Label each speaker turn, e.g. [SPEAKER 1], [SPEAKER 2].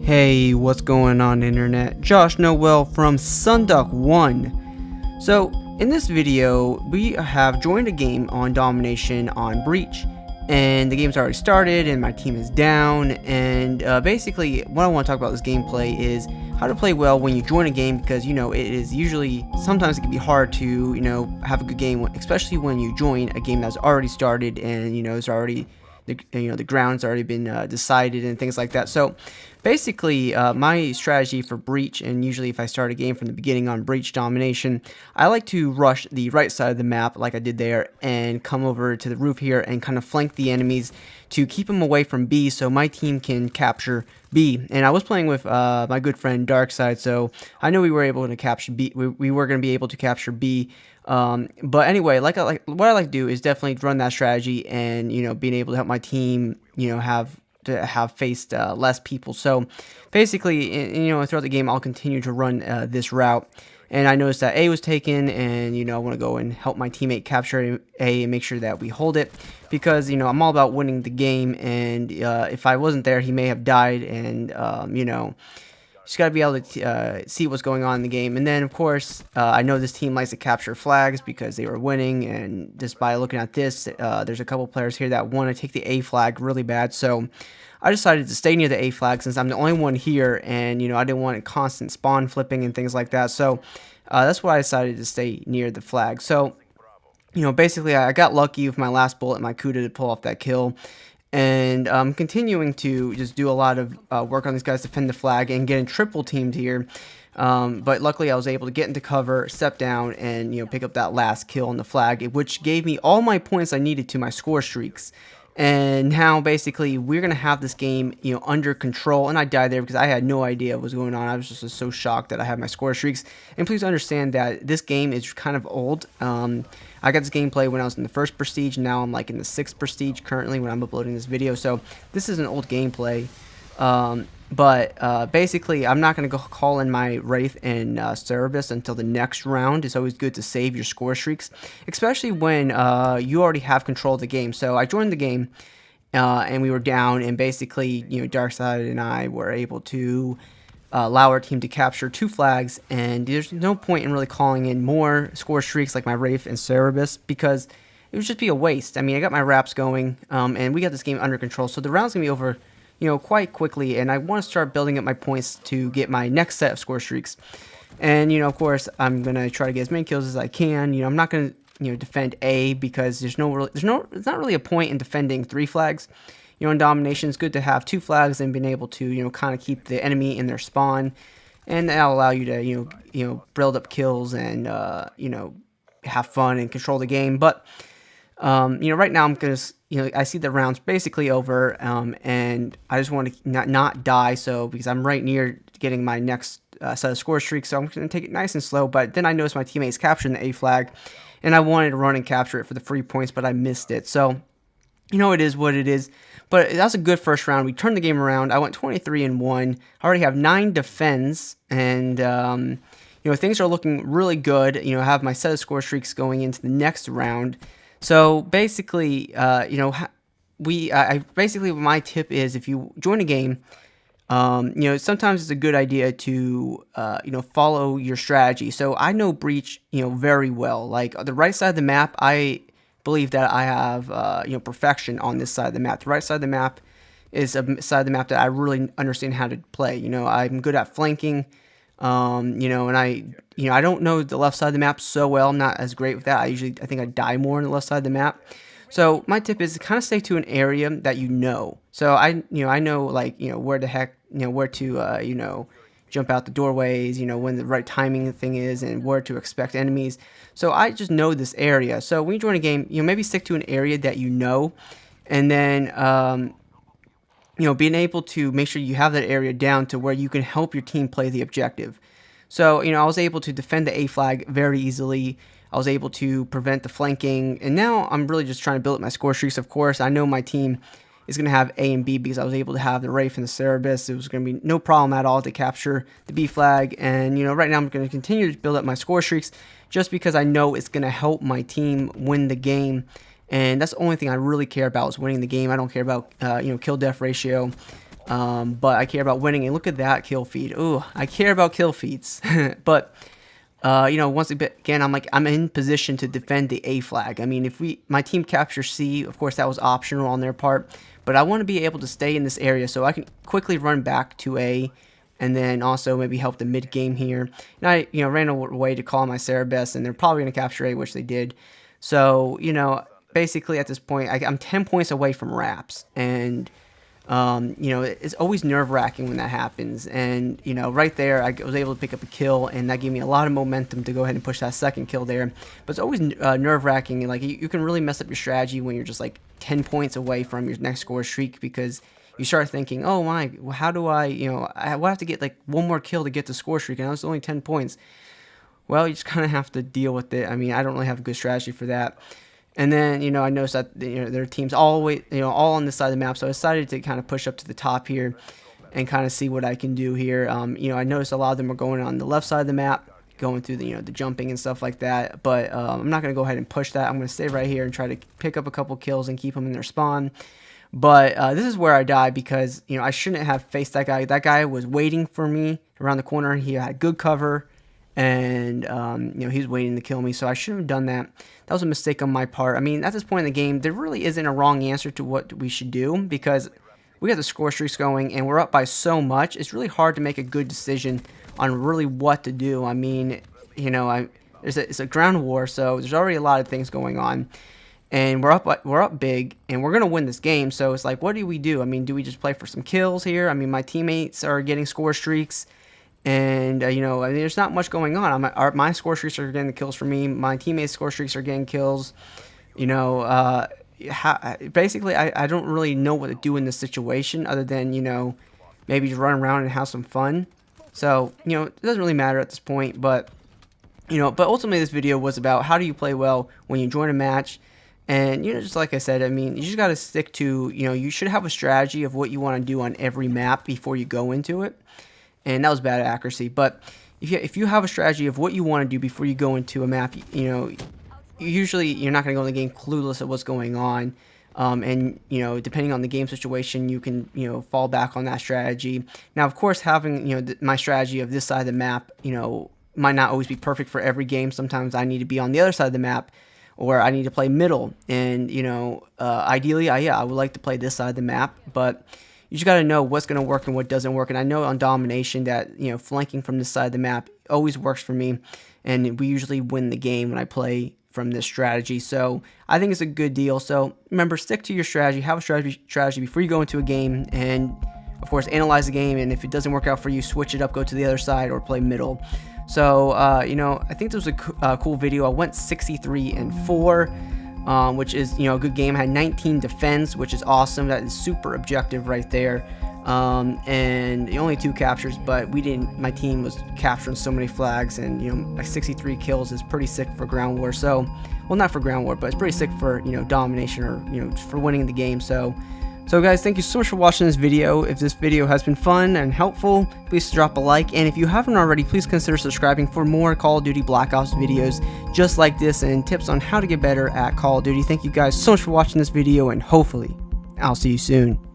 [SPEAKER 1] Hey, what's going on, internet? Josh Noel from Sunduck1. So, in this video, we have joined a game on domination on Breach, and the game's already started, and my team is down. And basically, what I want to talk about this gameplay is how to play well when you join a game, because it is usually sometimes it can be hard to have a good game, especially when you join a game that's already started and it's already the ground's already been decided and things like that. So basically, my strategy for Breach, and usually if I start a game from the beginning on Breach domination, I like to rush the right side of the map like I did there and come over to the roof here and kind of flank the enemies to keep them away from B so my team can capture B. And I was playing with my good friend Darkside, so I know we were able to capture B. We were going to be able to capture B. But anyway, what I like to do is definitely run that strategy and being able to help my team have faced less people. So basically, throughout the game, I'll continue to run this route. And I noticed that A was taken, and I want to go and help my teammate capture A and make sure that we hold it, because I'm all about winning the game. And if I wasn't there, he may have died, and just got to be able to see what's going on in the game. And then, of course, I know this team likes to capture flags because they were winning. And just by looking at this, there's a couple players here that want to take the A flag really bad. So I decided to stay near the A flag since I'm the only one here. And, I didn't want constant spawn flipping and things like that. So that's why I decided to stay near the flag. So, basically, I got lucky with my last bullet and my Kuda to pull off that kill. And I'm continuing to just do a lot of work on these guys, defend the flag, and getting triple teamed here. But luckily, I was able to get into cover, step down, and pick up that last kill on the flag, which gave me all my points I needed to my score streaks. And now, basically, we're going to have this game, under control. And I died there because I had no idea what was going on. I was just so shocked that I had my score streaks. And please understand that this game is kind of old. I got this gameplay when I was in the first Prestige. Now I'm like in the 6th Prestige currently when I'm uploading this video. So this is an old gameplay. But basically, I'm not going to go call in my Wraith and Cerebus until the next round. It's always good to save your score streaks, especially when you already have control of the game. So I joined the game, and we were down, and basically, Darkside and I were able to allow our team to capture 2 flags, and there's no point in really calling in more score streaks like my Wraith and Cerebus, because it would just be a waste. I mean, I got my wraps going, and we got this game under control, so the round's going to be over quite quickly, and I want to start building up my points to get my next set of score streaks. And, of course, I'm going to try to get as many kills as I can. I'm not going to, defend A, because it's not really a point in defending 3 flags. In domination, it's good to have 2 flags and being able to, kind of keep the enemy in their spawn, and that'll allow you to, build up kills and, have fun and control the game. But right now I'm gonna, I see the round's basically over, and I just want to not die. So because I'm right near getting my next set of score streaks, so I'm gonna take it nice and slow. But then I noticed my teammates capturing the A flag, and I wanted to run and capture it for the free points, but I missed it. So it is what it is. But that's a good first round. We turned the game around. I went 23-1. I already have 9 defends, and things are looking really good. I have my set of score streaks going into the next round. So basically, basically my tip is, if you join a game, sometimes it's a good idea to follow your strategy. So I know Breach very well. Like the right side of the map, I believe that I have perfection on this side of the map. The right side of the map is a side of the map that I really understand how to play. I'm good at flanking. And I don't know the left side of the map so well. I'm not as great with that. I think I die more on the left side of the map. So my tip is to kind of stay to an area that So I know where the heck, where to, jump out the doorways, when the right timing thing is, and where to expect enemies. So I just know this area. So when you join a game, maybe stick to an area that and then, being able to make sure you have that area down to where you can help your team play the objective. So, I was able to defend the A flag very easily. I was able to prevent the flanking, and now I'm really just trying to build up my score streaks. Of course, I know my team is going to have A and B because I was able to have the Wraith and the Cerebus. It was going to be no problem at all to capture the B flag, and, right now I'm going to continue to build up my score streaks just because I know it's going to help my team win the game. And that's the only thing I really care about is winning the game. I don't care about, kill death ratio. but I care about winning. And look at that kill feed. Ooh, I care about kill feeds. But once again, I'm in position to defend the A flag. I mean, if my team captures C, of course that was optional on their part, but I want to be able to stay in this area so I can quickly run back to A, and then also maybe help the mid game here. And I ran away to call my Cerebus, and they're probably going to capture A, which they did. So basically at this point, I'm 10 points away from wraps, and it's always nerve-wracking when that happens. And right there I was able to pick up a kill, and that gave me a lot of momentum to go ahead and push that second kill there. But it's always nerve-wracking, and like you can really mess up your strategy when you're just like 10 points away from your next score streak, because you start thinking, oh my, how do I will have to get like one more kill to get the score streak, and I was only 10 points. Well, you just kind of have to deal with it. I mean, I don't really have a good strategy for that. And then, I noticed that, there are teams all the way, all on this side of the map. So I decided to kind of push up to the top here and kind of see what I can do here. I noticed a lot of them are going on the left side of the map, going through the, the jumping and stuff like that. But I'm not going to go ahead and push that. I'm going to stay right here and try to pick up a couple kills and keep them in their spawn. But this is where I die, because, I shouldn't have faced that guy. That guy was waiting for me around the corner. He had good cover. And, he was waiting to kill me, so I shouldn't have done that. That was a mistake on my part. I mean, at this point in the game, there really isn't a wrong answer to what we should do, because we got the score streaks going, and we're up by so much. It's really hard to make a good decision on really what to do. I mean, it's a ground war, so there's already a lot of things going on. And we're up big, and we're going to win this game, so it's like, what do we do? I mean, do we just play for some kills here? I mean, my teammates are getting score streaks. And, I mean, there's not much going on. My score streaks are getting the kills for me. My teammates' score streaks are getting kills. Basically, I don't really know what to do in this situation other than, maybe just run around and have some fun. So, it doesn't really matter at this point. But ultimately this video was about how do you play well when you join a match. And, just like I said, I mean, you just got to stick to, you should have a strategy of what you want to do on every map before you go into it. And that was bad accuracy. But if you have a strategy of what you want to do before you go into a map, usually you're not going to go in the game clueless at what's going on. And depending on the game situation, you can fall back on that strategy. Now, of course, having my strategy of this side of the map, might not always be perfect for every game. Sometimes I need to be on the other side of the map, or I need to play middle. And ideally, I would like to play this side of the map, but you just got to know what's going to work and what doesn't work. And I know on domination that, flanking from this side of the map always works for me. And we usually win the game when I play from this strategy. So I think it's a good deal. So remember, stick to your strategy. Have a strategy before you go into a game. And, of course, analyze the game. And if it doesn't work out for you, switch it up, go to the other side, or play middle. So, I think this was a cool video. I went 63-4. Which is, a good game. I had 19 defense, which is awesome. That is super objective right there. And only 2 captures, but my team was capturing so many flags, and, like 63 kills is pretty sick for ground war. So, well, not for ground war, but it's pretty sick for, domination, or, for winning the game. So guys, thank you so much for watching this video. If this video has been fun and helpful, please drop a like. And if you haven't already, please consider subscribing for more Call of Duty Black Ops videos just like this, and tips on how to get better at Call of Duty. Thank you guys so much for watching this video, and hopefully I'll see you soon.